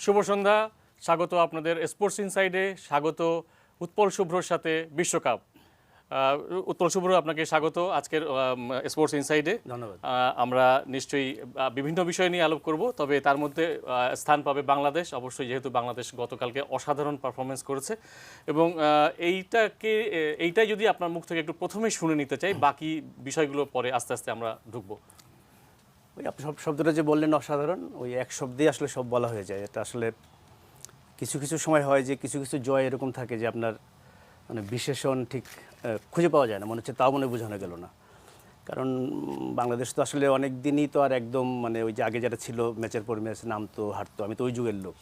শুভ সন্ধ্যা, স্বাগত আপনাদের স্পোর্টস ইনসাইডে, স্বাগত উৎপল শুভ্রর সাথে বিশ্বকাপ। উৎপল শুভ্র, আপনাকে স্বাগত আজকের স্পোর্টস ইনসাইডে। ধন্যবাদ। আমরা নিশ্চয়ই বিভিন্ন বিষয় নিয়ে আলোপ করব, তবে তার মধ্যে স্থান পাবে বাংলাদেশ অবশ্যই, যেহেতু বাংলাদেশ গতকালকে অসাধারণ পারফরমেন্স করেছে। এবং এইটাই যদি আপনার মুখ থেকে একটু প্রথমেই শুনে নিতে চাই, বাকি বিষয়গুলো পরে আস্তে আস্তে আমরা ঢুকবো। ওই আপনি সব শব্দটা যে বললেন অসাধারণ, ওই এক শব্দেই আসলে সব বলা হয়ে যায়। এটা আসলে কিছু কিছু সময় হয় যে কিছু কিছু জয় এরকম থাকে যে আপনার মানে বিশেষণ ঠিক খুঁজে পাওয়া যায় না, মনে হচ্ছে তাও মনে বোঝানো গেল না। কারণ বাংলাদেশ তো আসলে অনেক দিনই তো আর একদম মানে ওই যে আগে যেটা ছিল ম্যাচের পর ম্যাচ নামতো হারতো, আমি তো ওই যুগের লোক,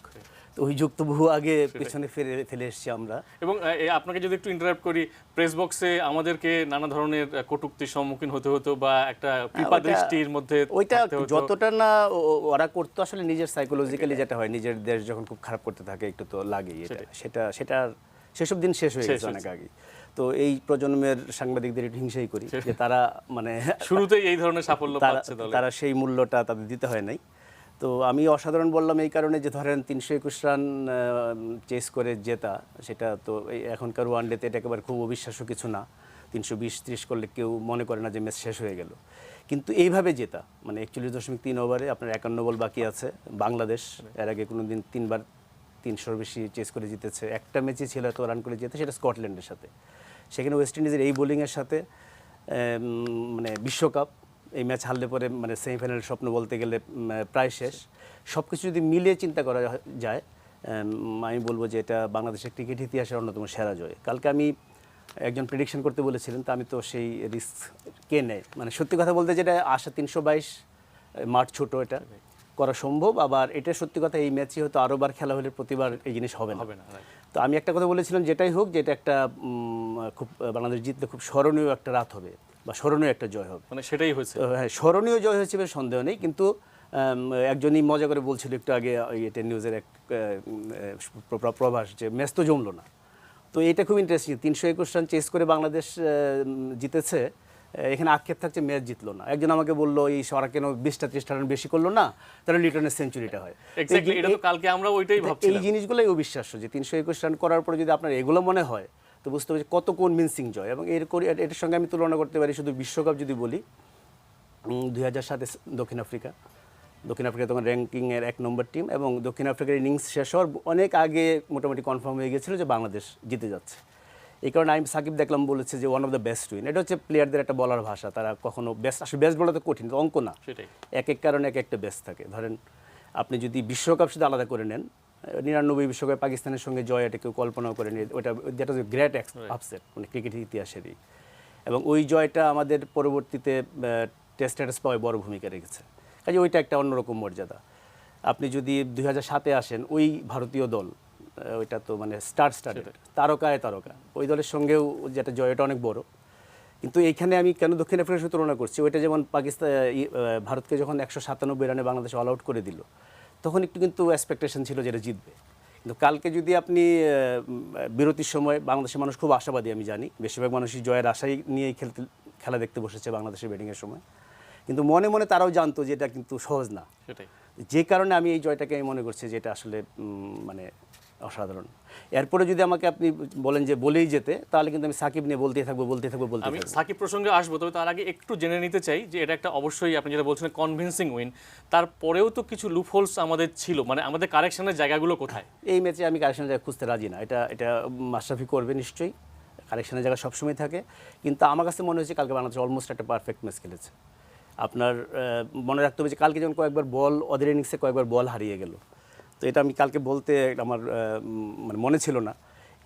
তো ওই যুগ তো বহু আগে পেছনে ফেলে এসেছি আমরা। এবং আপনাকে যদি একটু ইন্টারাপ্ট করি, প্রেস বক্সে আমাদেরকে নানা ধরনের কটূক্তির সম্মুখীন হতে হতো বা একটা কৃপা দৃষ্টির মধ্যে ওইটা যতটা না ওরা করতো আসলে নিজের সাইকোলজিক্যালি যেটা হয়, নিজের দেশ যখন খুব খারাপ করতে থাকে একটু তো লাগেই, সেটা সেসব দিন শেষ হয়ে গেছে অনেক আগে। তো এই প্রজন্মের সাংবাদিকদের একটু হিংসাই করি যে তারা মানে শুরুতেই এই ধরনের সাফল্য পাচ্ছে, তারা সেই মূল্যটা তাদের দিতে হয় নাই। তো আমি অসাধারণ বললাম এই কারণে যে ধরেন 321 রান চেস করে জেতা, সেটা তো এখনকার ওয়ানডেতে এটা একেবারে খুব অবিশ্বাস্য কিছু না। 320-30 করলে কেউ মনে করে না যে ম্যাচ শেষ হয়ে গেল, কিন্তু এইভাবে জেতা মানে 41.3 ওভারে আপনার 51 বল বাকি আছে। বাংলাদেশ এর আগে কোনো দিন 3বার 300-র বেশি চেস করে জিতেছে, একটা ম্যাচই ছিল এত রান করে জিতে, সেটা স্কটল্যান্ডের সাথে। সেখানে ওয়েস্ট ইন্ডিজের এই বোলিংয়ের সাথে মানে বিশ্বকাপ, এই ম্যাচ হারলে পরে মানে সেমিফাইনালের স্বপ্ন বলতে গেলে প্রায় শেষ। সব কিছু যদি মিলিয়ে চিন্তা করা যায়, আমি বলবো যে এটা বাংলাদেশের ক্রিকেট ইতিহাসের অন্যতম সেরা জয়। কালকে আমি একজন প্রেডিকশন করতে বলেছিলেন, তো আমি তো সেই রিস্ক কে নেয়, মানে সত্যি কথা বলতে যেটা আশা 322 মাঠ ছোট, এটা করা সম্ভব। আবার এটা সত্যি কথা, এই ম্যাচই হয়তো আরও বার খেলা হলে প্রতিবার এই জিনিস হবে না। তো আমি একটা কথা বলেছিলাম, যেটাই হোক যে এটা একটা খুব বাংলাদেশ জিতলে খুব স্মরণীয় একটা রাত হবে বা স্মরণীয় একটা জয় হবে, মানে সেটাই হয়েছে। হ্যাঁ, স্মরণীয় জয় হয়েছে সন্দেহ নেই। কিন্তু একজনই মজা করে বলছিল একটু আগে, এটা নিউজের এক প্রভাস, যে ম্যাচ তো জমলো না। তো এটা খুব ইন্টারেস্টিং, 321 রান চেস করে বাংলাদেশ জিতেছে, এখানে আক্ষেপ থাকছে ম্যাচ জিতলো না। একজন আমাকে বললো এই সরা কেন 20-30 রান বেশি করলো না, তাহলে লিটনের সেঞ্চুরিটা হয়। এই জিনিসগুলোই অবিশ্বাস্য যে 321 রান করার পরে যদি আপনার এগুলো মনে হয়, তো বুঝতে হবে কত কনভিন্সিং জয়। এবং এটার সঙ্গে আমি তুলনা করতে পারি শুধু বিশ্বকাপ যদি বলি, 2007-এ দক্ষিণ আফ্রিকা তখন র্যাঙ্কিংয়ের 1 নম্বর টিম, এবং দক্ষিণ আফ্রিকার ইনিংস শেষ হওয়ার অনেক আগে মোটামুটি কনফার্ম হয়ে গেছিলো যে বাংলাদেশ জিতে যাচ্ছে। এই কারণে আমি সাকিব দেখলাম বলেছে যে one of the best win. এটা হচ্ছে প্লেয়ারদের একটা বলার ভাষা, তারা কখনো বেস্ট, আসলে বেস্ট বলা তো কঠিন, অঙ্ক না, এক এক কারণে এক একটা বেস্ট থাকে। ধরেন আপনি যদি বিশ্বকাপ শুধু আলাদা করে নেন, 99 বিশ্বকাপে পাকিস্তানের সঙ্গে জয়, এটা কেউ কল্পনাও করে নিয়ে, ওটা যেটা গ্রেট আপসেট মানে ক্রিকেট ইতিহাসেরই। এবং ওই জয়টা আমাদের পরবর্তীতে টেস্ট স্ট্যাটাস পাওয়ায় বড় ভূমিকা রেখেছে, কাজে ওইটা একটা অন্যরকম মর্যাদা। আপনি যদি 2007-এ আসেন, ওই ভারতীয় দল, ওইটা তো মানে স্টার তারকায় তারকা, ওই দলের সঙ্গেও যেটা জয়, এটা অনেক বড়। কিন্তু এইখানে আমি কেন দক্ষিণ আফ্রিকার সাথে তুলনা করছি, ওইটা যেমন ভারতকে যখন 197 রানে বাংলাদেশ অল আউট করে দিল, তখন একটু কিন্তু এক্সপেকটেশন ছিল যেটা জিতবে। কিন্তু কালকে যদি আপনি বিরতির সময়, বাংলাদেশের মানুষ খুব আশাবাদী, আমি জানি বেশিরভাগ মানুষই জয়ের আশাই নিয়েই খেলা দেখতে বসেছে বাংলাদেশের ব্যাটিংয়ের সময়, কিন্তু মনে মনে তারাও জানতো যে এটা কিন্তু সহজ না। যে কারণে আমি এই জয়টাকে আমি মনে করছি যে এটা আসলে মানে অসাধারণ। এরপরে যদি আমাকে আপনি বলেন যে বলেই যেতে, তাহলে কিন্তু আমি সাকিব নিয়ে বলতেই থাকবো। আমি সাকিব প্রসঙ্গে আসবো, তবে তার আগে একটু জেনে নিতে চাই যে এটা একটা অবশ্যই আপনি যেটা বলছেন কনভিন্সিং উইন, তারপরেও তো কিছু লুপহোলস আমাদের ছিল, মানে আমাদের কারেকশনের জায়গাগুলো কোথায়? এই ম্যাচে আমি কারেকশনের জায়গা খুঁজতে রাজি না, এটা মাশরাফি করবে নিশ্চয়ই, কারেকশনের জায়গা সবসময় থাকে। কিন্তু আমার কাছে মনে হয়েছে কালকে বাংলাদেশ অলমোস্ট একটা পারফেক্ট ম্যাচ খেলেছে। আপনার মনে রাখতে হবে যে কালকে যেমন কয়েকবার বল, ওদের ইনিংসে কয়েকবার বল হারিয়ে গেল, তো এটা আমি কালকে বলতে আমার মানে মনে ছিল না।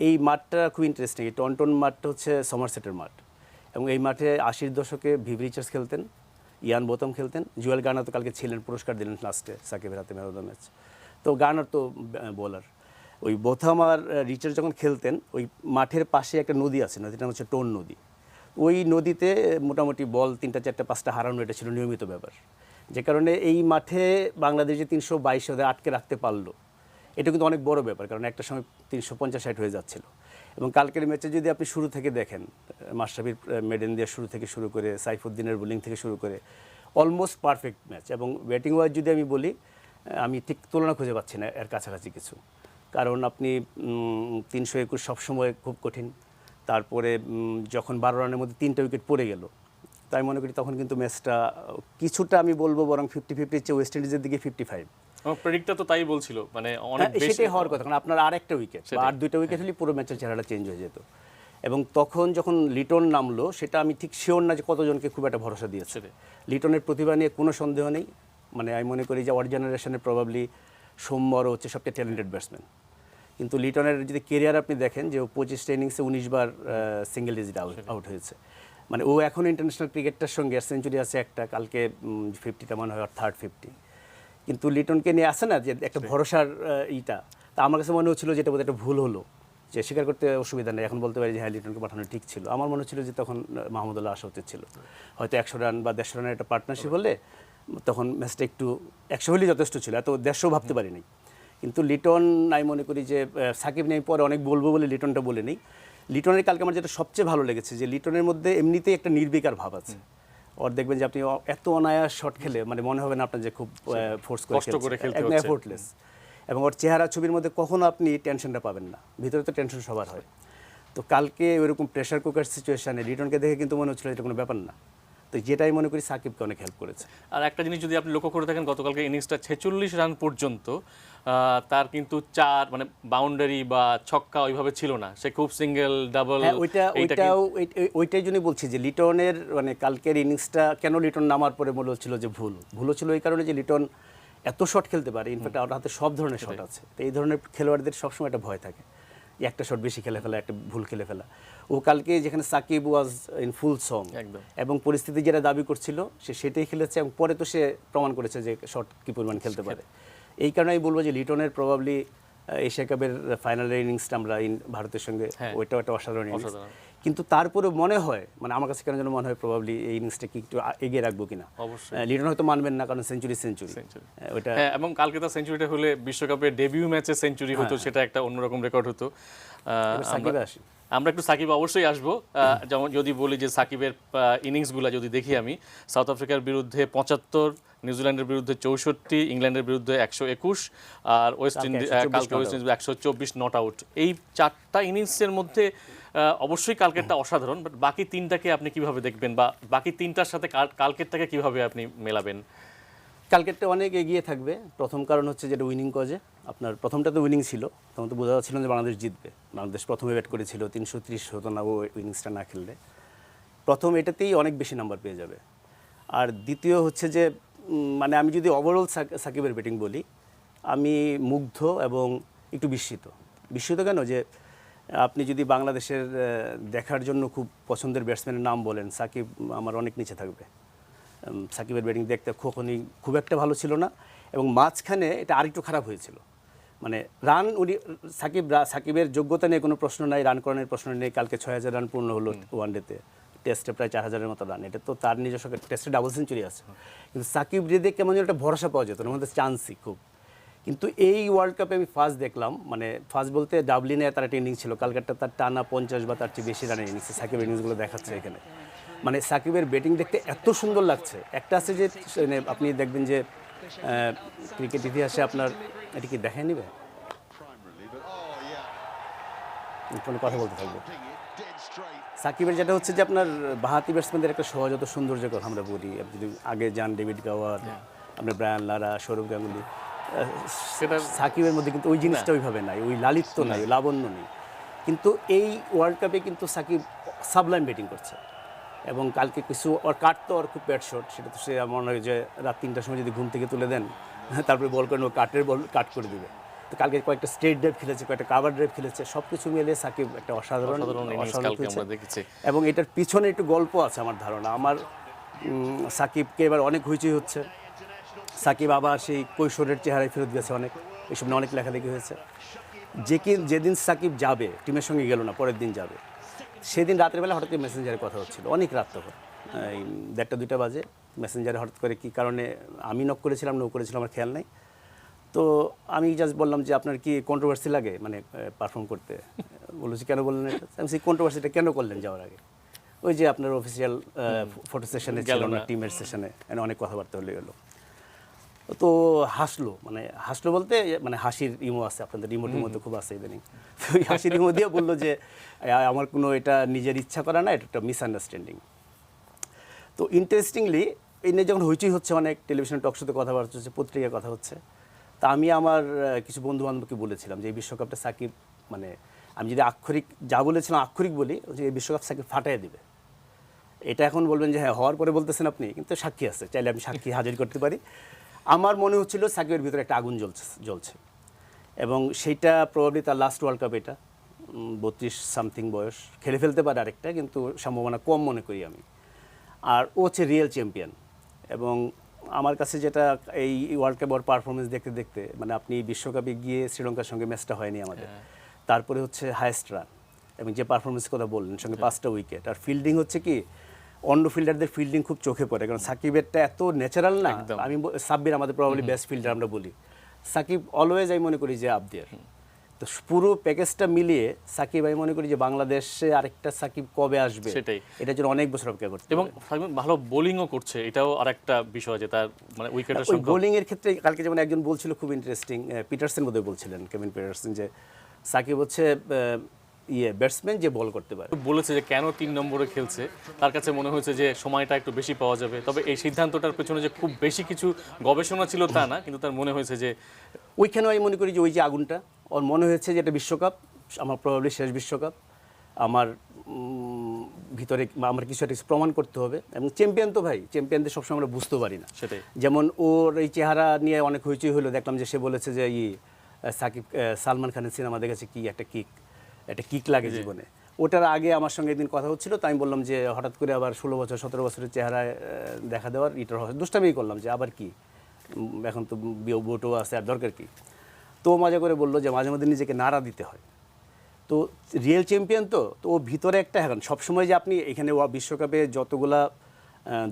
এই মাঠটা খুব ইন্টারেস্টিং, এই টনটন মাঠটা হচ্ছে সমারসেটের মাঠ, এবং এই মাঠে 80-র দশকে ভিভ রিচার্ডস খেলতেন, ইয়ান বোথাম খেলতেন, জুয়েল গার্নার তো কালকে ছিলেন, পুরস্কার দিলেন লাস্টে সাকিবের হাতে ম্যান অফ দ্য ম্যাচ। তো গার্নার তো বোলার, ওই বোথাম আর রিচার্ডস যখন খেলতেন, ওই মাঠের পাশে একটা নদী আছে, নদীটা হচ্ছে টোন নদী। ওই নদীতে মোটামুটি বল 3টা 4টা 5টা হারানো, এটা ছিল নিয়মিত ব্যাপার। যে কারণে এই মাঠে বাংলাদেশ যে 322 ওদের আটকে রাখতে পারলো, এটা কিন্তু অনেক বড় ব্যাপার, কারণ একটা সময় 350-60 হয়ে যাচ্ছিল। এবং কালকের ম্যাচে যদি আপনি শুরু থেকে দেখেন, মাশরাফির মেডেন দিয়ে শুরু থেকে শুরু করে, সাইফুদ্দিনের বোলিং থেকে শুরু করে, অলমোস্ট পারফেক্ট ম্যাচ। এবং ব্যাটিং ওয়াইজ যদি আমি বলি, আমি ঠিক তুলনা খুঁজে পাচ্ছি না এর কাছাকাছি কিছু। কারণ আপনি 321 সবসময় খুব কঠিন, তারপরে যখন 12 রানের মধ্যে 3টা উইকেট পড়ে গেল, তাই মনে করি তখন কিন্তু ম্যাচটা কিছুটা আমি বলবো বরং 50-50 চেয়ে ওয়েস্ট ইন্ডিজের দিকে 55। আমার প্রেডিক্টটা তো তাই বলছিল, মানে অনেক বেশি সেটাই হওয়ার কথা, কারণ আপনার আর একটা উইকেট বা আর 2টা উইকেট হলে পুরো ম্যাচের চেহারাটা চেঞ্জ হয়ে যেত। এবং তখন যখন লিটন নামলো সেটা আমি ঠিক শিওর না যে কতজনকে খুব একটা ভরসা দিয়েছে। লিটনের প্রতিভা নিয়ে কোনো সন্দেহ নেই, মানে আমি মনে করি যে ওয়ার জেনারেশনের প্রবাবলি সৌম্যর হচ্ছে সবচেয়ে ট্যালেন্টেড ব্যাটসম্যান। কিন্তু লিটনের যদি কেরিয়ার আপনি দেখেন যে ও 25টা ইনিংসে 19 বার সিঙ্গেল ডিজিট আউট হয়েছে, মানে ও এখন ইন্টারন্যাশনাল ক্রিকেটটার সঙ্গে সেঞ্চুরি আছে একটা, কালকে 50টা মনে হয় থার্ড 50। কিন্তু লিটনকে নিয়ে আসে না যে একটা ভরসার ইটা, তা আমার কাছে মনে হচ্ছিল যে এটা বোধহয় একটা ভুল হলো, যে স্বীকার করতে অসুবিধা নেই, এখন বলতে পারি যে হ্যাঁ লিটনকে পাঠানো ঠিক ছিল। আমার মনে হচ্ছিল যে তখন মাহমুদুল্লাহ আসা উচিত ছিল, হয়তো 100 রান বা 150 রানের একটা পার্টনারশিপ হলে তখন ম্যাচটা একটু 100 হলেই যথেষ্ট ছিল, এত 150 ভাবতে পারিনি। কিন্তু লিটন আমি মনে করি যে সাকিব নিয়ে পরে অনেক বলবো বলে লিটনটা বলে নিই। লিটনের কালকে আমার যেটা সবচেয়ে ভালো লেগেছে যে লিটনের মধ্যে এমনিতেই একটা নির্বিকার ভাব আছে। ওর দেখবেন যে আপনি এত অনায়াস শট খেলে মানে মনে হবে না আপনার যে খুব ফোর্স করে খেলছে, একদম এফোর্টলেস। এবং ওর চেহারা ছবির মধ্যে কখনো আপনি টেনশনটা পাবেন না, ভিতরে তো টেনশন সবার হয়। তো কালকে ওইরকম প্রেশার কুকার সিচুয়েশানে লিটনকে দেখে কিন্তু মনে হচ্ছিল এটা কোনো ব্যাপার না। তো যেটাই মনে করি সাকিবকে অনেক হেল্প করেছে। আর একটা জিনিস যদি আপনি লক্ষ্য করে থাকেন, গতকালকে ইনিংসটা 46 রান পর্যন্ত তার কিন্তু 4 মানে বাউন্ডারি বা ছক্কা ওইভাবে ছিল না, সে খুব সিঙ্গেল ডাবল। ওইটাই জন্যই বলছি যে লিটনের মানে কালকের ইনিংসটা কেন লিটন নামার পরে মনে হচ্ছিল যে ভুল ছিল এই কারণে যে লিটন এত শট খেলতে পারে, ইনফ্যাক্ট ওর হাতে সব ধরনের শট আছে। তো এই ধরনের খেলোয়াড়দের সবসময় একটা ভয় থাকে, একটা শট বেশি খেলে ফেলা, একটা ভুল খেলে ফেলা। ও কালকে যেখানে Shakib was in full swing এবং পরিস্থিতি যেটা দাবি করছিল সে সেটাই খেলেছে, এবং পরে তো সে প্রমাণ করেছে যে শট কী পরিমাণ খেলতে পারে। এই কারণে আমি বলবো যে লিটনের প্রবাবলি এশিয়া কাপের ফাইনালের ইনিংসটা আমরা ভারতের সঙ্গে ওইটাও একটা অসাধারণ ইনিংস। কিন্তু তারপরে মনে হয় মানে আমার কাছে কেন যেন মনে হয় প্রবাবলি এই ইনিংসটাকে একটু এগিয়ে রাখবো কিনা। লিটন হয়তো মানবেন না, কারণ সেঞ্চুরি ওইটা, এবং কালকে তার সেঞ্চুরিটা হলে বিশ্বকাপের ডেবিউ ম্যাচে সেঞ্চুরি হতো, সেটা একটা অন্যরকম রেকর্ড হতো। আমরা একটু সাকিব অবশ্যই আসবো। যেমন যদি বলি যে সাকিবের ইনিংসগুলো যদি দেখি আমি, সাউথ আফ্রিকার বিরুদ্ধে 75, নিউজিল্যান্ডের বিরুদ্ধে 64, ইংল্যান্ডের বিরুদ্ধে 121, আর ওয়েস্ট ইন্ডিজ কালকে ওয়েস্ট ইন্ডিজ 124 নট আউট। এই 4টা ইনিংসের মধ্যে অবশ্যই কালকেরটা অসাধারণ, বাট বাকি 3টাকে আপনি কিভাবে দেখবেন, বা বাকি 3টার সাথে কালকেরটাকে কিভাবে আপনি মেলাবেন? কালকেরটা অনেক এগিয়ে থাকবে। প্রথম কারণ হচ্ছে যেটা উইনিং কজে, আপনার প্রথমটা তো উইনিং ছিল, তখন তো বোঝা যাচ্ছিল যে বাংলাদেশ জিতবে। বাংলাদেশ প্রথমে ব্যাট করেছিল, 330 হতো না ও ইনিংসটা না খেললে। প্রথম এটাতেই অনেক বেশি নাম্বার পেয়ে যাবে। আর দ্বিতীয় হচ্ছে যে মানে আমি যদি ওভারঅল সাকিবের ব্যাটিং বলি, আমি মুগ্ধ এবং একটু বিস্মিত কেন যে আপনি যদি বাংলাদেশের দেখার জন্য খুব পছন্দের ব্যাটসম্যানের নাম বলেন, সাকিব আমার অনেক নিচে থাকবে। সাকিবের ব্যাটিং দেখতে কখনই খুব একটা ভালো ছিল না, এবং মাঝখানে এটা আরেকটু খারাপ হয়েছিল। মানে রান সাকিবের যোগ্যতা নিয়ে কোনো প্রশ্ন নাই, রান করানোর প্রশ্ন নেই। কালকে 6000 রান পূর্ণ হলো ওয়ানডেতে, টেস্টে প্রায় 4000-এর মতো রান, এটা তো তার নিজস্ব টেস্টে ডাবল সেঞ্চুরি আছে। কিন্তু সাকিব রেদে কেমন যেন একটা ভরসা পাওয়া যেত, ওর মধ্যে চান্সই খুব। কিন্তু এই ওয়ার্ল্ড কাপে আমি ফার্স্ট দেখলাম, মানে ফার্স্ট বলতে ডাবলিনে তার একটা ইনিংস ছিল, কালকাটা তার টানা 50 বা তার চেয়ে বেশি রানের ইনিংস সাকিবের ইনিংসগুলো দেখাচ্ছে এখানে। মানে সাকিবের ব্যাটিং দেখতে এত সুন্দর লাগছে। একটা আছে যে আপনি দেখবেন যে ক্রিকেট ইতিহাসে আপনার এটা কি দেখায় নিবে, কোনো কথা বলতে থাকবো। সাকিবের যেটা হচ্ছে যে আপনার বাহাতি ব্যাটসম্যানদের একটা সহজাত সৌন্দর্যের কথা আমরা বলি। আপনি যদি আগে যান ডেভিড গাওয়ার, আপনার ব্রায়ান লারা, সৌরভ গাঙ্গুলি, সাকিবের মধ্যে কিন্তু ওই জিনিসটা ওইভাবে নাই, ওই লালিত্য নাই, ওই লাবণ্য নেই। কিন্তু এই ওয়ার্ল্ড কাপে কিন্তু সাকিব সাবলাইম ব্যাটিং করছে। এবং কালকে কিছু ওর কাট তো ওর খুব প্যাড শট, সেটা তো সে মনে হয় যে রাত 3টার সময় যদি ঘুম থেকে তুলে দেন তারপরে বল করেন ও কাটের বল কাট করে দিবে। তো কালকে কয়েকটা স্ট্রেট ড্রাইভ খেলেছে, কয়েকটা কাভার ড্রাইভ খেলেছে, সব কিছু মিলিয়ে সাকিব একটা অসাধারণ দেখেছি। এবং এটার পিছনে একটু গল্প আছে আমার ধারণা। আমার সাকিবকে এবার অনেক হইচই হচ্ছে, সাকিব আবার সেই কৈশোরের চেহারায় ফেরত গেছে, এইসব নিয়ে অনেক লেখালেখি হয়েছে। যেদিন সাকিব যাবে, টিমের সঙ্গে গেল না, পরের দিন যাবে, সেদিন রাতের বেলা হঠাৎ মেসেঞ্জারে কথা হচ্ছিল, অনেক রাত তখন 1টা-2টা বাজে। মেসেঞ্জারে হঠাৎ করে কী কারণে আমি নক করেছিলাম আমার খেয়াল নেই। তো আমি জাস্ট বললাম যে আপনার কি কন্ট্রোভার্সি লাগে মানে পারফর্ম করতে? বলেছি কেন বললেন এটা? আমি সেই কন্ট্রোভার্সিটা কেন করলেন যাওয়ার আগে? ওই যে আপনার অফিসিয়াল ফটো সেশনে ছিল না, টিমের সেশনে, অনেক কথাবার্তা হলে গেলো। তো হাসলো, মানে হাসলো বলতে মানে হাসির ইমো আছে, আপনাদের রিমোটের মধ্যে খুব আছে ইদানিং। তো ওই হাসির ইমো দিয়ে বললো যে আমার কোনো এটা নিজের ইচ্ছা করা না, এটা একটা মিসআন্ডারস্ট্যান্ডিং। তো ইন্টারেস্টিংলি এই নিয়ে যখন হইচই হচ্ছে, অনেক টেলিভিশন টক শোতে কথাবার্তা হচ্ছে, পত্রিকায় কথা হচ্ছে, তা আমি আমার কিছু বন্ধু বান্ধবকে বলেছিলাম যে এই বিশ্বকাপটা সাকিব, মানে আমি যদি আক্ষরিক যা বলেছিলাম আক্ষরিক বলি, যে এই বিশ্বকাপ সাকিব ফাটাই দিবে। এটা এখন বলবেন যে হ্যাঁ হওয়ার পরে বলতেছেন আপনি, কিন্তু সাক্ষী আছে, চাইলে আমি সাক্ষী হাজির করতে পারি। আমার মনে হচ্ছিল সাকিবের ভিতরে একটা আগুন জ্বলছে এবং সেইটা প্রবাবলি তার লাস্ট ওয়ার্ল্ড কাপ, এটা 32 সামথিং বয়স, খেলে ফেলতে পারে আরেকটা, কিন্তু সম্ভাবনা কম মনে করি আমি। আর ও হচ্ছে রিয়েল চ্যাম্পিয়ন। এবং আমার কাছে যেটা এই ওয়ার্ল্ড কাপ ওর পারফরমেন্স দেখতে দেখতে, মানে আপনি বিশ্বকাপে গিয়ে শ্রীলঙ্কার সঙ্গে ম্যাচটা হয়নি আমাদের, তারপরে হচ্ছে হায়েস্ট রান এবং যে পারফরমেন্সের কথা বললেন, সঙ্গে 5টা উইকেট, আর ফিল্ডিং হচ্ছে কি অন্য ফিল্ডারদের ফিল্ডিং খুব চোখে পড়ে, কারণ সাকিবেরটা এত ন্যাচারাল না। আমি সাব্বির আমাদের প্রবাবলি বেস্ট ফিল্ডার আমরা বলি, সাকিব অলওয়েজ আমি মনে করি যে আপ দেয়ার। তো পুরো প্যাকেজটা মিলিয়ে সাকিব আমি মনে করি যে বাংলাদেশে আরেকটা সাকিব কবে আসবে, সেটাই এটার জন্য অনেক বছর অপেক্ষা করতে এবং হবে। সাকিব ভালো বোলিংও করছে, এটাও আরেকটা বিষয় যে তার মানে উইকেটের ওই সংখ্যা। বোলিং এর ক্ষেত্রে কালকে যেমন একজন বলছিল খুব ইন্টারেস্টিং, পিটারসেন বোধহয় বলছিলেন, কেভিন পিটারসেন, যে সাকিব হচ্ছে ব্যাটসম্যান যে বল করতে পারে। বলেছে যে কেন 3 নম্বরে খেলছে, তার কাছে মনে হয়েছে যে সময়টা একটু বেশি পাওয়া যাবে। তবে এই সিদ্ধান্তটার পেছনে যে খুব বেশি কিছু গবেষণা ছিল তা না, কিন্তু তার মনে হয়েছে যে ওইখানেও আমি মনে করি যে ওই যে আগুনটা ওর মনে হয়েছে যে এটা বিশ্বকাপ, আমার প্রবাবলি শেষ বিশ্বকাপ, আমার ভিতরে আমার কিছু একটা প্রমাণ করতে হবে। এবং চ্যাম্পিয়ন তো ভাই, চ্যাম্পিয়নদের সবসময় আমরা বুঝতে পারি না। সেটাই যেমন ওর এই চেহারা নিয়ে অনেক হইচই হলো, দেখলাম যে সে বলেছে যে সাকিব সালমান খানের সিনেমা দেখেছে, কি একটা কিক লাগে জীবনে। ওটার আগে আমার সঙ্গে একদিন কথা হচ্ছিল, তাই আমি বললাম যে হঠাৎ করে আবার 16 বছর 17 বছরের চেহারায় দেখা দেওয়ার ইটার দুষ্টামি করলাম যে আবার কি, এখন তো বোটও আছে, আর দরকার কি। তো মজা করে বললো যে মাঝে মধ্যে নিজেকে নাড়া দিতে হয়। তো রিয়েল চ্যাম্পিয়ন তো ও ভিতরে একটা, এখন সবসময় যে আপনি এখানে বিশ্বকাপে যতগুলা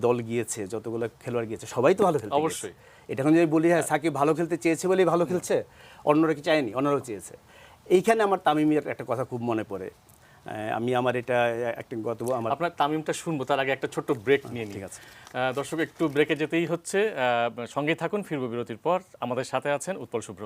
দল গিয়েছে, যতগুলো খেলোয়াড় গিয়েছে, সবাই তো ভালো খেলতে অবশ্যই। এটা এখন যদি বলি হ্যাঁ সাকিব ভালো খেলতে চেয়েছে বলেই ভালো খেলছে, অন্যরা কি চায়নি, অন্যরাও চেয়েছে। এইখানে আমার তামিমের একটা কথা খুব মনে পড়ে। আমি আমার এটা একটা আমার আপনার তামিমটা শুনবো, তার আগে একটা ছোট্ট ব্রেক নিয়ে নিই। ঠিক আছে। দর্শক একটু ব্রেকে যেতেই হচ্ছে, সঙ্গে থাকুন, ফিরবো বিরতির পর। আমাদের সাথে আছেন উৎপল শুভ্র।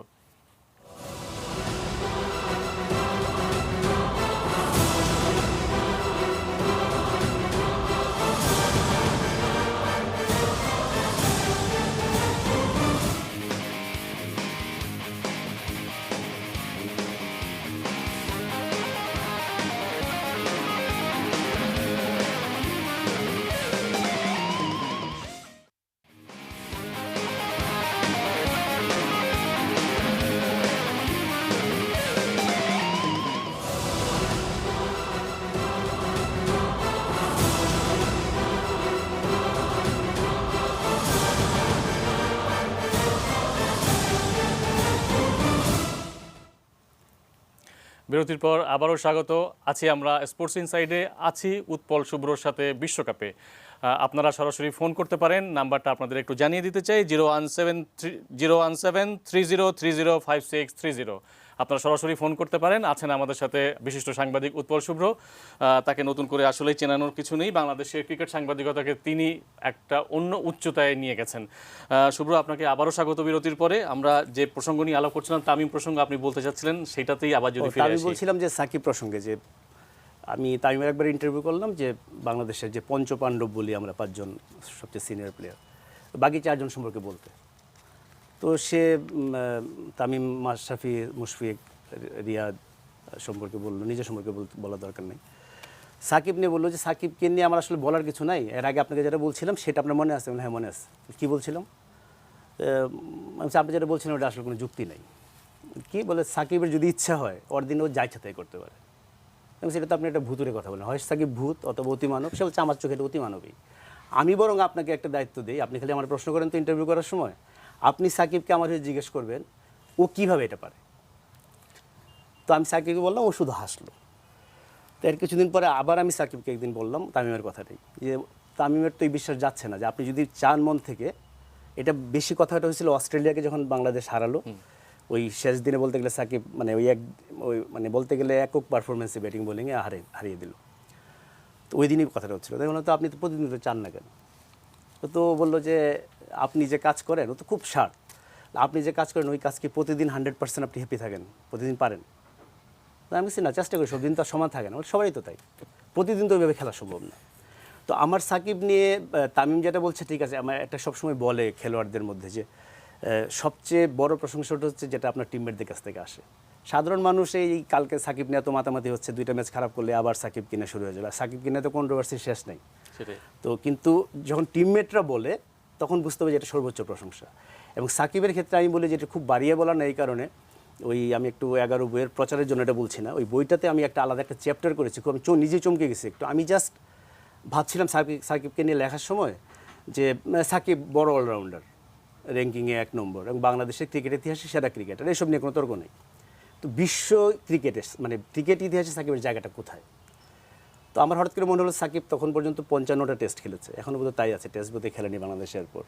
বিরতির পর আবারও স্বাগত। আছি আমরা স্পোর্টস ইনসাইডে, আছি উৎপল শুভ্রর সাথে বিশ্বকাপে। আপনারা সরাসরি ফোন করতে পারেন, নাম্বারটা আপনাদের একটু জানিয়ে দিতে চাই, 0173030305630। আপনারা সরাসরি ফোন করতে পারেন। আছেন আমাদের সাথে বিশিষ্ট সাংবাদিক উৎপল শুভ্র। তাকে নতুন করে আসলেই চেনানোর কিছু নেই, বাংলাদেশের ক্রিকেট সাংবাদিকতাকে তিনি একটা অন্য উচ্চতায় নিয়ে গেছেন। শুভ্র, আপনাকে আবারও স্বাগত বিরতির পরে। আমরা যে প্রসঙ্গ নিয়ে আলাপ করছিলাম, তামিম প্রসঙ্গ আপনি বলতে চাচ্ছিলেন, সেটাতেই আবার যদি ফিরে আমি আসি। বলছিলাম যে সাকিব প্রসঙ্গে, যে আমি তামিমের একবার ইন্টারভিউ করলাম যে বাংলাদেশের যে পঞ্চপাণ্ডব বলি আমরা 5 জন সবচেয়ে সিনিয়র প্লেয়ার, বাকি 4 জন সম্পর্কে বলতে। তো সে তামিম, মাশরাফি, মুশফিক, রিয়াদ সম্পর্কে বললো, নিজের সম্পর্কে বলার দরকার নেই। সাকিব নিয়ে বললো যে সাকিবকে নিয়ে আমার আসলে বলার কিছু নাই, এর আগে আপনাকে যেটা বলছিলাম সেটা আপনার মনে আছে? হ্যাঁ মনে আছে। কী বলছিলাম? আপনি যেটা বলছিলেন ওটা আসলে কোনো যুক্তি নাই। কি বলে, সাকিবের যদি ইচ্ছা হয় ওর দিনে ও যা ইচ্ছা তাই করতে পারে। এবং সেটা তো আপনি একটা ভূতুরে কথা বলেন, হয় সাকিব ভূত অথবা অতিমানব, সে বলছে আমার চোখে এটা অতিমানবই। আমি বরং আপনাকে একটা দায়িত্ব দিই, আপনি খালি আমার প্রশ্ন করেন তো ইন্টারভিউ করার সময়, আপনি সাকিবকে আমার হয়ে জিজ্ঞেস করবেন ও কীভাবে এটা পারে। তো আমি সাকিবকে বললাম, ও শুধু হাসলো। তো এর কিছুদিন পরে আবার আমি সাকিবকে একদিন বললাম তামিমের কথাটাই, যে তামিমের তো এই বিশ্বাস যাচ্ছে না যে আপনি যদি চান মন থেকে, এটা বেশি কথাটা হয়েছিল অস্ট্রেলিয়াকে যখন বাংলাদেশ হারালো, ওই শেষ দিনে বলতে গেলে সাকিব মানে ওই মানে বলতে গেলে একক পারফরমেন্সে ব্যাটিং বোলিংয়ে হারিয়ে দিল। তো ওই দিনই কথাটা হচ্ছিল, তাই বললাম তো আপনি তো প্রতিদিন তো চান না কেন? তো বললো যে আপনি যে কাজ করেন ও তো খুব শার্প, আপনি যে কাজ করেন ওই কাজ কি প্রতিদিন 100% আপনি হ্যাপি থাকেন, প্রতিদিন পারেন? তো আমি বলছি না, চেষ্টা করি, সব দিন তো আর সমান থাকে না, সবাই তো তাই, প্রতিদিন তো ওইভাবে খেলা সম্ভব না। তো আমার সাকিব নিয়ে তামিম যেটা বলছে ঠিক আছে, আমার একটা সবসময় বলে খেলোয়াড়দের মধ্যে যে সবচেয়ে বড় প্রশংসাটা হচ্ছে যেটা আপনার টিমমেটদের কাছ থেকে আসে। সাধারণ মানুষ এই কালকে সাকিব নিয়ে এত মাতামাতি হচ্ছে, 2টা ম্যাচ খারাপ করলে আবার সাকিব কিনে শুরু হয়ে যাবে, আর সাকিব কিনে তো কন্ট্রোভার্সি শেষ নেই। সেটাই। তো কিন্তু যখন টিমমেটরা বলে তখন বুঝতে হবে যে এটা সর্বোচ্চ প্রশংসা। এবং সাকিবের ক্ষেত্রে আমি বলি যে এটা খুব বাড়িয়ে বলা না, এই কারণে ওই আমি একটু 11 বইয়ের প্রচারের জন্য এটা বলছি না, ওই বইটাতে আমি একটা আলাদা একটা চ্যাপ্টার করেছি, খুব আমি নিজে চমকে গেছি একটু। আমি জাস্ট ভাবছিলাম সাকিবকে নিয়ে লেখার সময় যে সাকিব বড় অলরাউন্ডার, র্যাঙ্কিংয়ে 1 নম্বর এবং বাংলাদেশের ক্রিকেট ইতিহাসে সেরা ক্রিকেটার, এসব নিয়ে কোনো তর্ক নেই। তো বিশ্ব ক্রিকেটে মানে ক্রিকেট ইতিহাসে সাকিবের জায়গাটা কোথায়? তো আমার হঠাৎ করে মনে হলো সাকিব তখন পর্যন্ত 55টা টেস্ট খেলেছে, এখনও বোধহয় তাই আছে, টেস্ট বোধহয় খেলেনি বাংলাদেশের পর।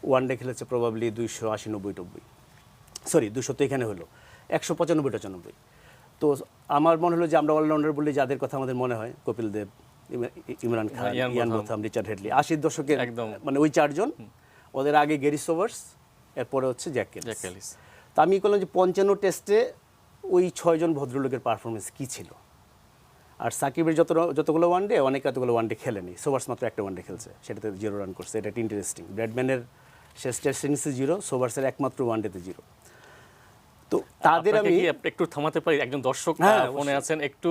ওয়ানডে খেলেছে প্রবাবলি 280-90-90, সরি 200 তো এখানে হলো, 195-95। তো আমার মনে হলো যে আমরা অলরাউন্ডার বলে যাদের কথা আমাদের মনে হয়, Kapil Dev, Imran Khan, Ian Botham, Richard Hadlee, 80-র দশকের মানে ওই 4 জন। ওদের আগে গ্যারি সোবার্স, এরপরে হচ্ছে জ্যাক ক্যালিস। তো আমি বললাম যে 55 টেস্টে ওই 6 জন ভদ্রলোকের পারফরমেন্স কী ছিল। আর সাকিবের যতগুলো ওয়ানডে, অনেক এতগুলো ওয়ানডে খেলেনি, সোবার্স মাত্র একটা ওয়ানডে খেলছে, সেটাতে 0 রান করছে, এটা ইন্টারেস্টিং। ব্র্যাডম্যানের শেষ টেস্ট ইনিংসে 0, সোবার্সের একমাত্র ওয়ানডেতে 0। তো তাদের আমি একটু থামাতে পারি, একজন দর্শক ফোনে আছেন, একটু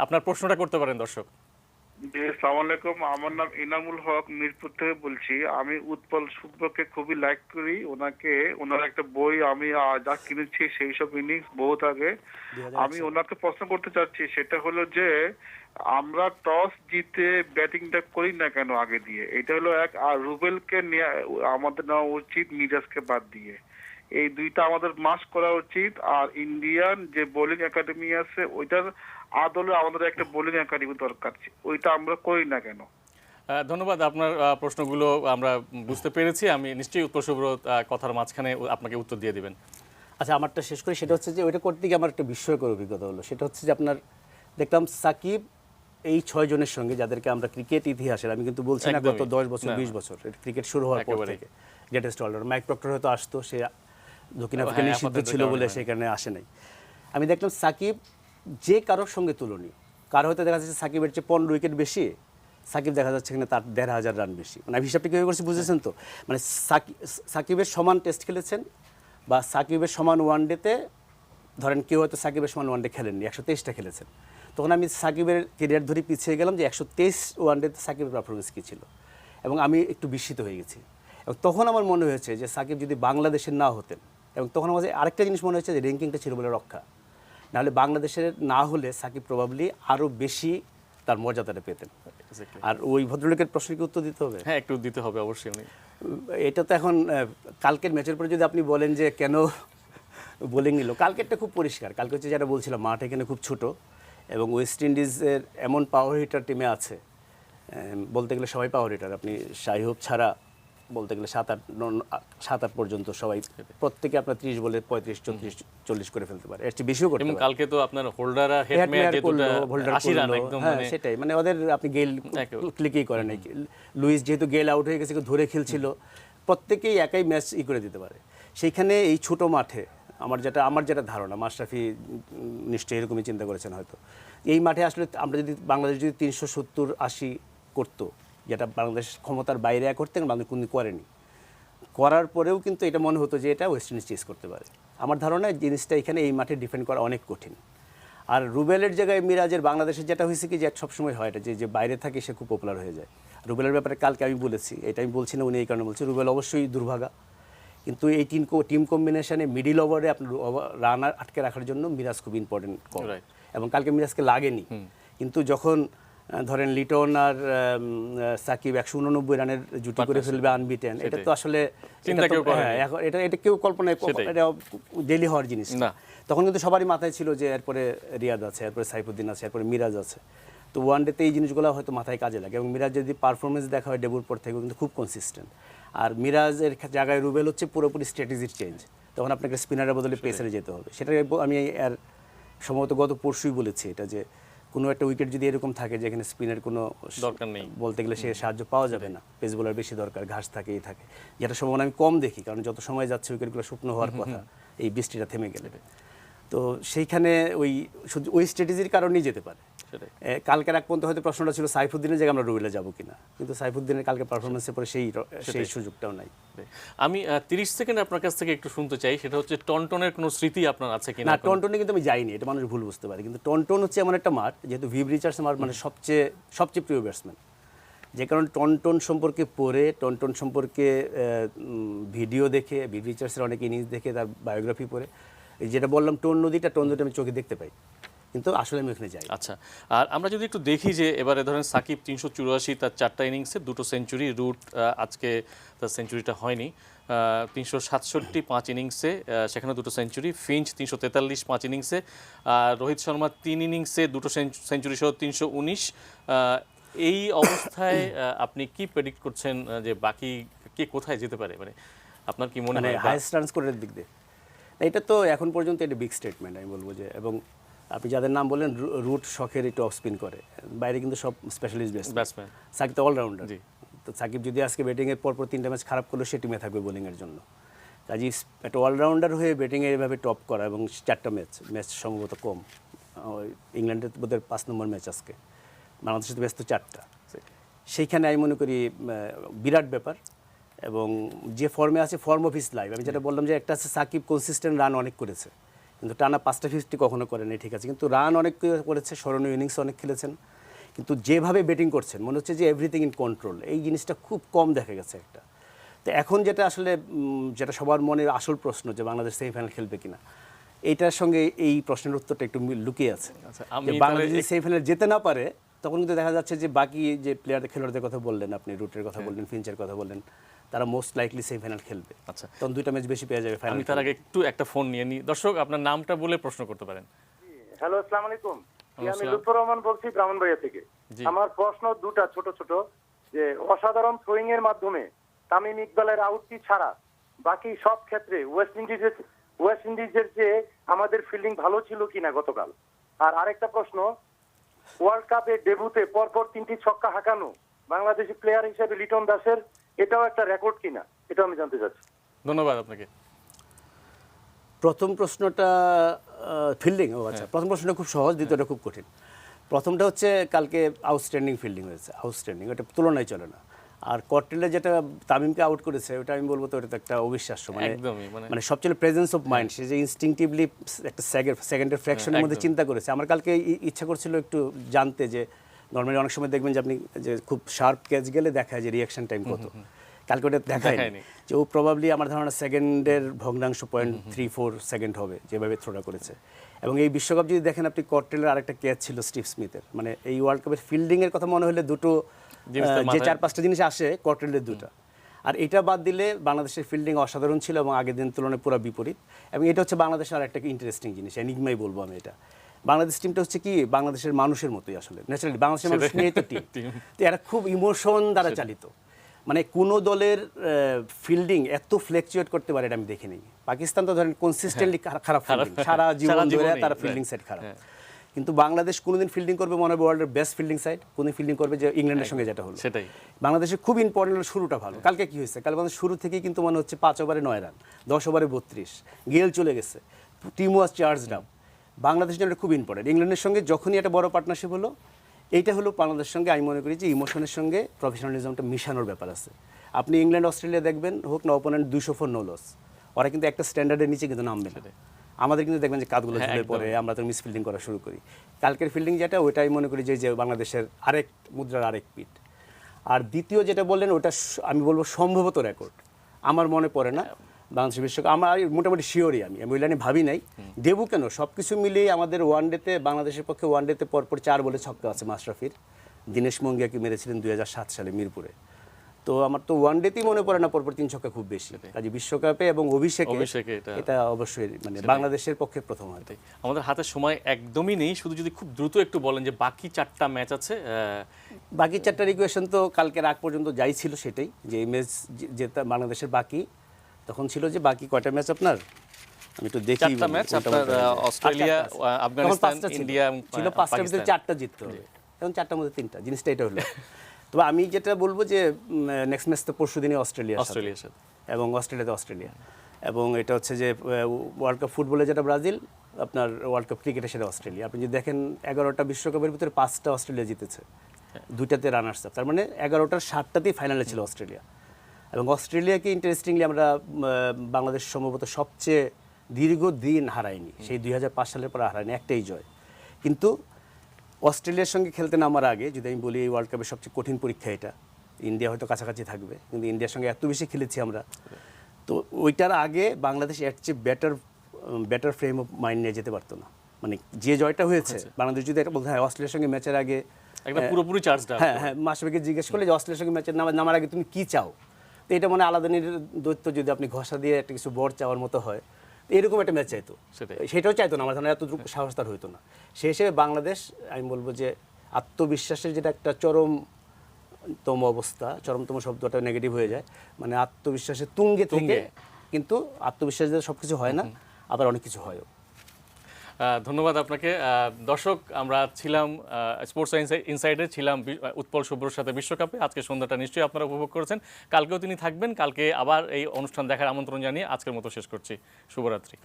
আপনার প্রশ্নটা করতে পারেন দর্শক। জি, আসসালামু আলাইকুম। আমার নাম ইনামুল হক, মিরপুর থেকে বলছি। আমি উৎপল শুভ্রকে খুবই লাইক করি। ওনার একটা বই আমি যা কিনেছি সেই সব ইনিংস বহুত আগে। আমি ওনাকে প্রশ্ন করতে চাচ্ছি, সেটা হলো যে আমরা টস জিতে ব্যাটিংটা করি না কেন আগে দিয়ে? এটা হলো এক। আর রুবেলকে আমাদের নেওয়া উচিত মিরাজকে বাদ দিয়ে। এই দুইটা আমাদের মাস্ট করা উচিত। আর ইন্ডিয়ান যে বোলিং একাডেমি আছে ওইটার আদলে আমাদের একটা বোলিং একাডেমি দরকার, ওইটা আমরা করি না কেন? ধন্যবাদ, আপনার প্রশ্নগুলো আমরা বুঝতে পেরেছি। আমি নিশ্চয়ই উত্তর শুভ্র কথার মাঝখানে আপনাকে উত্তর দিয়ে দিবেন। আচ্ছা, আমারটা শেষ করি। সেটা হচ্ছে যে ওইটা করতে গিয়ে আমার একটা বিস্ময়কর অভিজ্ঞতা হলো। সেটা হচ্ছে যে আপনার দেখলাম সাকিব এই 6 জনের সঙ্গে যাদেরকে আমরা ক্রিকেট ইতিহাসের, আমি কিন্তু বলছি না গত 10 বছর 20 বছর, ক্রিকেট শুরু হওয়ার পর থেকে গ্রেটেস্ট অলরাউন্ডার। মাইক প্রক্টর হয়তো আসতো, সে দক্ষিণ আফ্রিকা নিষিদ্ধ ছিল বলে সেখানে আসে নাই। আমি দেখলাম সাকিব যে কারোর সঙ্গে তুলনীয়, কারো হয়তো দেখা যাচ্ছে সাকিবের চেয়ে 15 উইকেট বেশি, সাকিব দেখা যাচ্ছে এখানে তার 1,500 রান বেশি। মানে আমি হিসাবটা কীভাবে করছি বুঝেছেন তো? মানে সাকিবের সমান টেস্ট খেলেছেন বা সাকিবের সমান ওয়ানডেতে, ধরেন কেউ হয়তো সাকিবের সমান ওয়ানডে খেলেননি, 123টা খেলেছেন। তখন আমি সাকিবের কেরিয়ার ধরে পিছিয়ে গেলাম যে 123 ওয়ানডেতে সাকিবের পারফরমেন্স কী ছিল, এবং আমি একটু বিস্মিত হয়ে গেছি। এবং তখন আমার মনে হয়েছে যে সাকিব যদি বাংলাদেশের না হতেন, এবং তখন আমার আরেকটা জিনিস মনে হয়েছে যে র্যাঙ্কিংটা ছিল বলে রক্ষা, নাহলে বাংলাদেশের না হলে সাকিব প্রবাবলি আরও বেশি তার মর্যাদাটা পেতেন। আর ওই ভদ্রলোকের প্রশ্নকে উত্তর দিতে হবে। হ্যাঁ, একটু দিতে হবে অবশ্যই। এটা তো এখন কালকের ম্যাচের পরে যদি আপনি বলেন যে কেন বোলিং নিল, কালকেরটা খুব পরিষ্কার। কালকে হচ্ছে যেটা বলছিলাম, মাঠ এখানে খুব ছোট এবং ওয়েস্ট ইন্ডিজের এমন পাওয়ার হিটার টিমে আছে, বলতে গেলে সবাই পাওয়ার হিটার, আপনি শাই হোপ ছাড়া বলতে গেলে 7-8 পর্যন্ত সবাই, প্রত্যেকে আপনার 30 বলে 35-40 করে ফেলতে পারে, এর চেয়ে বেশিও করতে পারে। কালকে তো আপনার হোল্ডার হেডম্যান যে দুটো 80 রান একদম, মানে সেটাই, মানে ওদের আপনি গেল ক্লিকই করে নাই। লুইস যেহেতু গেল আউট হয়ে গেছে, ধরে খেলছিল, প্রত্যেকেই একাই ম্যাচ করতে দিতে পারে। সেইখানে এই ছোট মাঠে আমার যেটা ধারণা, মাশরাফি নিশ্চয়ই এরকমই চিন্তা করেছেন হয়তো, এই মাঠে আসলে আমরা যদি বাংলাদেশ যদি 370-80 করতো, যেটা বাংলাদেশ ক্ষমতার বাইরে করতে, বাংলাদেশ কোনো করেনি, করার পরেও কিন্তু এটা মনে হতো যে এটা ওয়েস্ট ইন্ডিজ চেস করতে পারে। আমার ধারণা জিনিসটা এখানে এই মাঠে ডিফেন্ড করা অনেক কঠিন। আর রুবেলের জায়গায় মিরাজের বাংলাদেশের যেটা হয়েছে কি, যে সবসময় হয় এটা যে বাইরে থাকে সে খুব পপুলার হয়ে যায়। রুবেলের ব্যাপারে কালকে আমি বলেছি, এটা আমি বলছি না উনি এই কারণে বলছি, রুবেল অবশ্যই দুর্ভাগা, কিন্তু এই টিম কম্বিনেশনে মিডিল ওভারে আপনার রান আটকে রাখার জন্য মিরাজ খুব ইম্পর্টেন্ট কল, এবং কালকে মিরাজকে লাগেনি। কিন্তু যখন ধরেন লিটন আর সাকিব 189 রানের জুটি করে ফেলবে আনবিটেন, এটা তো আসলে এটা কেউ কল্পনায়, এটা ডেইলি হওয়ার জিনিস না। তখন কিন্তু সবারই মাথায় ছিল যে এরপরে রিয়াদ আছে, এরপরে সাইফুদ্দিন আছে, এরপরে মিরাজ আছে। তো ওয়ানডেতে এই জিনিসগুলো হয়তো মাথায় কাজে লাগে, এবং মিরাজ যদি পারফরমেন্স দেখা হয় ডেবুর পর থেকে কিন্তু খুব কনসিস্টেন্ট। আর মিরাজের জায়গায় রুবেল হচ্ছে পুরোপুরি স্ট্র্যাটেজির চেঞ্জ, তখন আপনাকে স্পিনারের বদলে পেসারে যেতে হবে। সেটা আমি আর সম্ভবত গত পরশুই বলেছি এটা, যে কোনো একটা উইকেট যদি এরকম থাকে যেখানে স্পিনের কোনো দরকার নেই। বলতে গেলে সে সাহায্য পাওয়া যাবে না, পেস বোলার বেশি দরকার, ঘাস থাকে এই থাকে, যেটা সম্ভাবনা আমি কম দেখি, কারণ যত সময় যাচ্ছে উইকেটগুলো শুকনো হওয়ার কথা এই বৃষ্টিটা থেমে গেলে। তো সেইখানে শুধু ওই স্ট্র্যাটেজির কারণেই যেতে পারে। সেটাই। কালকের এক পর্যন্ত হয়তো প্রশ্নটা ছিল সাইফুদ্দিনের জায়গায় আমরা রুবেলে যাবো কিনা, কিন্তু সাইফুদ্দিনের কালকে পারফরমেন্সের পরে সেই সুযোগটাও নাই। আমি 30 সেকেন্ড আপনার কাছ থেকে একটু শুনতে চাই, সেটা হচ্ছে টনটনের কোনো স্মৃতি আপনার আছে কিনা? না, টনটনে কিন্তু আমি যাইনি, এটা মানুষ ভুল বুঝতে পারে, কিন্তু টনটন হচ্ছে এমন একটা মাঠ যেহেতু ভিভ রিচার্ডস আমার মানে সবচেয়ে প্রিয় ব্যাটসম্যান, যে কারণে টনটন সম্পর্কে পড়ে, টনটন সম্পর্কে ভিডিও দেখে, ভিভ রিচার্ডসের অনেক ইনিংস দেখে, তার বায়োগ্রাফি পড়ে, এই যেটা বললাম টোন নদীটা আমি চোখে দেখতে পাই, কিন্তু আসলে আমি ওখানে যাই। আচ্ছা, আর আমরা যদি একটু দেখি যে এবারে ধরেন সাকিব 384 তার 4টা ইনিংসে 2টো সেঞ্চুরি, রুট আজকে তার সেঞ্চুরিটা হয়নি, 367 5 ইনিংসে সেখানে 2টো সেঞ্চুরি, ফিঞ্চ 343 5 ইনিংসে, আর রোহিত শর্মা 3 ইনিংসে 2টো সেঞ্চুরি সহ 319। এই অবস্থায় আপনি কি প্রেডিক্ট করছেন যে বাকি কে কোথায় যেতে পারে, মানে আপনার কি মনে মানে হয়? হাইয়েস্ট রান স্কোরের দিক দিয়ে এটা তো এখন পর্যন্ত এটা বিগ স্টেটমেন্ট আমি বলবো যে, এবং আপনি যাদের নাম বললেন রুট শখের একটু অফ স্পিন করে, বাইরে কিন্তু সব স্পেশালিস্ট ব্যাটসম্যান। সাকিব তো অলরাউন্ডার। জি। তো সাকিব যদি আজকে ব্যাটিংয়ের পরপর 3টা ম্যাচ খারাপ করলো, সে টিমে থাকবে বোলিংয়ের জন্য। কাজেই একটা অলরাউন্ডার হয়ে ব্যাটিংয়ে এভাবে টপ করা, এবং 4টা ম্যাচ সম্ভবত কম, ইংল্যান্ডের বোধহয় 5 নম্বর ম্যাচ আজকে, বাংলাদেশের তো ব্যস্ত 4টা, সেইখানে আমি মনে করি বিরাট ব্যাপার। এবং যে ফর্মে আছে, ফর্ম অফ হিস লাইফ, আমি যেটা বললাম যে একটা আছে সাকিব কনসিস্টেন্ট রান অনেক করেছে, কিন্তু টানা 5টা 50 কখনো করেনি, ঠিক আছে, কিন্তু রান অনেক করেছে, স্মরণীয় ইনিংস অনেক খেলেছেন, কিন্তু যেভাবে ব্যাটিং করছেন মনে হচ্ছে যে এভরিথিং ইন কন্ট্রোল, এই জিনিসটা খুব কম দেখা গেছে একটা। তো এখন যেটা আসলে যেটা সবার মনের আসল প্রশ্ন যে বাংলাদেশ সেমিফাইনাল খেলবে কিনা, এইটার সঙ্গে এই প্রশ্নের উত্তরটা একটু লুকিয়ে আছে। আচ্ছা, আমি যে বাংলাদেশ যদি সেমিফাইনাল যেতে না পারে, তখন কিন্তু দেখা যাচ্ছে যে বাকি যে খেলোয়াড়দের কথা বললেন আপনি, রুটের কথা বললেন, ফিঞ্চের কথা বললেন, তারা মোস্ট লাইকলি সেমিফাইনাল খেলবে। আচ্ছা, তখন 2টা ম্যাচ বেশি পেয়ে যাবে ফাইনাল। আমি তার আগে একটু একটা ফোন নিয়ে নিই। দর্শক, আপনার নামটা বলে প্রশ্ন করতে পারেন। হ্যালো, আসসালামু আলাইকুম। আমি আসসালাম। লুৎফর রহমান বলছি ব্রাহ্মণবাড়িয়া থেকে। জি। আমার প্রশ্ন দুটা ছোট ছোট, যে অসাধারণ থ্রোয়িং এর মাধ্যমে তামিম ইকবালের আউটটি ছাড়া বাকি সব ক্ষেত্রে ওয়েস্ট ইন্ডিজের চেয়ে আমাদের ফিল্ডিং ভালো ছিল কিনা গতকাল। আর আরেকটা প্রশ্ন, ওয়ার্ল্ড কাপে ডেবুতে পরপর 3টি ছক্কা হাঁকানো বাংলাদেশি প্লেয়ার হিসেবে লিটন দাসের এটাও একটা রেকর্ড কিনা, এটা আমি জানতে চাচ্ছি। ধন্যবাদ আপনাকে। প্রথম প্রশ্নটা ফিল্ডিং, আচ্ছা, প্রথম প্রশ্নটা খুব সহজ, দ্বিতীয়টা খুব কঠিন। প্রথমটা হচ্ছে কালকে আউটস্ট্যান্ডিং ফিল্ডিং হয়েছে, আউটস্ট্যান্ডিং, ওটা তুলনায় চলে না। আর কর্টেলে যেটা তামিমকে আউট করেছে, ওটা আমি বলবো তো ওটা তো একটা অবিশ্বাস্য, একদমই, মানে সবচেয়ে প্রেজেন্স অফ মাইন্ড, সে যে ইনস্টিংটিভলি একটা সেকেন্ডের ফ্র্যাকশনের মধ্যে চিন্তা করেছে। আমার কালকে ইচ্ছা করছিল একটু জানতে যে নর্মালি অনেক সময় দেখবেন যে আপনি যে খুব শার্প ক্যাচ গেলে দেখায় যে রিয়াকশন টাইম কত, কালকে ওটা দেখায়নি, যে ও প্রবাবলি আমার ধারণা সেকেন্ডের ভগ্নাংশ 0.34 সেকেন্ড হবে যেভাবে থ্রোটা করেছে। এবং এই বিশ্বকাপ যদি দেখেন আপনি, কর্টেলের আরেকটা ক্যাচ ছিল স্টিভ স্মিথের, মানে এই ওয়ার্ল্ড কাপের ফিল্ডিংয়ের কথা মনে হলে দুটো যে 4-5টা জিনিস আসে, কর্টেলের দুটো। আর এটা বাদ দিলে বাংলাদেশের ফিল্ডিং অসাধারণ ছিল এবং আগের দিন তুলনায় পুরো বিপরীত। এবং এটা হচ্ছে বাংলাদেশের আর একটা ইন্টারেস্টিং জিনিস, এনিগমাই বলবো আমি এটা। বাংলাদেশ টিমটা হচ্ছে কি বাংলাদেশের মানুষের মতোই আসলে, ন্যাচারালি বাংলাদেশের মানুষ নিয়ে তো টিম, তো এরা খুব ইমোশন দ্বারা চালিত। মানে কোনো দলের ফিল্ডিং এত ফ্লেকচুয়েট করতে পারে এটা আমি দেখিনি। পাকিস্তান তো ধরেন কনসিস্টেন্টলি খারাপ ফিল্ডিং, সারা জীবন ধরে তার ফিল্ডিং সাইড খারাপ, কিন্তু বাংলাদেশ কোনোদিন ফিল্ডিং করবে মনে হবে ওয়ার্ল্ডের বেস্ট ফিল্ডিং সাইড, কোনোদিন ফিল্ডিং করবে যে ইংল্যান্ডের সঙ্গে যেটা হলো সেটাই। বাংলাদেশের খুব ইম্পর্টেন্ট শুরুটা ভালো। কালকে কি হয়েছে, কাল বাংলাদেশ শুরু থেকেই কিন্তু মনে হচ্ছে 5 ওভারে 9 রান, 10 ওভারে 32, গেল চলে গেছে, টিম ওয়াজ চার্জড আপ। বাংলাদেশের জন্য খুব ইম্পর্টেন্ট। ইংল্যান্ডের সঙ্গে যখনই একটা বড় পার্টনারশিপ হলো, এইটা হলো বাংলাদেশের সঙ্গে আমি মনে করি যে ইমোশনের সঙ্গে প্রফেশনালিজমটা মিশানোর ব্যাপার আছে। আপনি ইংল্যান্ড অস্ট্রেলিয়া দেখবেন, হোক না অপোনেন্ট 204 নো লস, ওরা কিন্তু একটা স্ট্যান্ডার্ডের নিচে কিন্তু নামবে না। আমাদের কিন্তু দেখবেন যে কাজগুলো ঝুলে পড়ে, আমরা তো মিসফিল্ডিং করা শুরু করি। কালকের ফিল্ডিং যেটা, ওইটাই মনে করি যে বাংলাদেশের আরেক মুদ্রার আরেক পিঠ। আর দ্বিতীয় যেটা বললেন, ওটা আমি বলবো সম্ভবত রেকর্ড, আমার মনে পড়ে না বাংলাদেশ বিশ্বকাপ, আমার মোটামুটি শিওরই, আমি ওই লাইনে ভাবি নাই। ডেবু কেন, সব কিছু মিলিয়ে আমাদের ওয়ানডেতে, বাংলাদেশের পক্ষে ওয়ানডেতে পরপর 4 বলে ছক্কা আছে মাশরাফির, দীনেশ মঙ্গিয়াকে মেরেছিলেন 2007 সালে মিরপুরে। তো আমার তো ওয়ানডেতেই মনে পড়ে না পরপর 3 ছক্কা খুব বেশি, কাজে বিশ্বকাপে এবং অভিষেকে এটা অবশ্যই মানে বাংলাদেশের পক্ষে প্রথম হয়। আমাদের হাতে সময় একদমই নেই, শুধু যদি খুব দ্রুত একটু বলেন যে বাকি 4টা ম্যাচ আছে, বাকি 4টার ইকুয়েশন তো কালকের আগ পর্যন্ত যাই ছিল সেটাই, যে এই ম্যাচ যেটা বাংলাদেশের বাকি, তখন ছিল যে বাকি কয়টা ম্যাচ আপনার আমি একটু দেখি চারটা ম্যাচ আপনার অস্ট্রেলিয়া, আফগানিস্তান, ইন্ডিয়া এবং ছিল 5টার ভিতরে 4টা জিততে হবে, এখন 4টার মধ্যে 3টা, জিনিসটা এটা হলো। তবে আমি যেটা বলবো যে নেক্সট ম্যাচ তো পরশুদিনই অস্ট্রেলিয়ার সাথে এবং অস্ট্রেলিয়াতে অস্ট্রেলিয়া, এবং এটা হচ্ছে যে ওয়ার্ল্ড কাপ ফুটবলে যেটা ব্রাজিল, আপনার ওয়ার্ল্ড কাপ ক্রিকেটের সাথে অস্ট্রেলিয়া। আপনি যদি দেখেন 11টা বিশ্বকাপের ভিতরে 5টা অস্ট্রেলিয়া জিতেছে, 2টাতে রানার্স আপ, তার মানে 11টার 7টাতেই ফাইনালে ছিল অস্ট্রেলিয়া। এবং অস্ট্রেলিয়াকে ইন্টারেস্টিংলি আমরা বাংলাদেশ সম্ভবত সবচেয়ে দীর্ঘদিন হারায়নি, সেই 2005 সালের পর হারায়নি, একটাই জয়। কিন্তু অস্ট্রেলিয়ার সঙ্গে খেলতে নামার আগে যদি আমি বলি এই ওয়ার্ল্ড কাপের সবচেয়ে কঠিন পরীক্ষা এটা, ইন্ডিয়া হয়তো কাছাকাছি থাকবে, কিন্তু ইন্ডিয়ার সঙ্গে এত বেশি খেলেছি আমরা, তো ওইটার আগে বাংলাদেশ এর চেয়ে বেটার ফ্রেম অফ মাইন্ড নিয়ে যেতে পারতো না। মানে যে জয়টা হয়েছে, বাংলাদেশ যদি এটা বলতে হয় অস্ট্রেলিয়ার সঙ্গে ম্যাচের আগে একটা পুরোপুরি চার্জটা, হ্যাঁ মাশরাফিকে জিজ্ঞেস করলে যে অস্ট্রেলিয়ার সঙ্গে ম্যাচের নামার আগে তুমি কি চাও, তো এটা মানে আলাদানির দৈত্য যদি আপনি ঘষা দিয়ে একটা কিছু বর চাওয়ার মতো হয়, এরকম একটা ম্যাচ চাইতো, সেটাও চাইতো না, আমার ধারণা এতটুকু সাহস তার হইতো না। সেই হিসেবে বাংলাদেশ আমি বলবো যে আত্মবিশ্বাসের যেটা একটা চরমতম অবস্থা, চরমতম শব্দটা নেগেটিভ হয়ে যায়, মানে আত্মবিশ্বাসের তুঙ্গে থেকে, কিন্তু আত্মবিশ্বাস দিয়ে সব কিছু হয় না, আবার অনেক কিছু হয়ও। ধন্যবাদ আপনাকে। দর্শক, আমরা ছিলাম স্পোর্টস ইনসাইডে, ছিলাম উৎপল শুভ্রর সাথে বিশ্বকাপে। আজকে সন্ধ্যাটা নিশ্চয়ই আপনারা উপভোগ করেছেন, কালকেও তিনি থাকবেন। কালকে আবার এই অনুষ্ঠান দেখার আমন্ত্রণ জানিয়ে আজকের মতো শেষ করছি। শুভরাত্রি।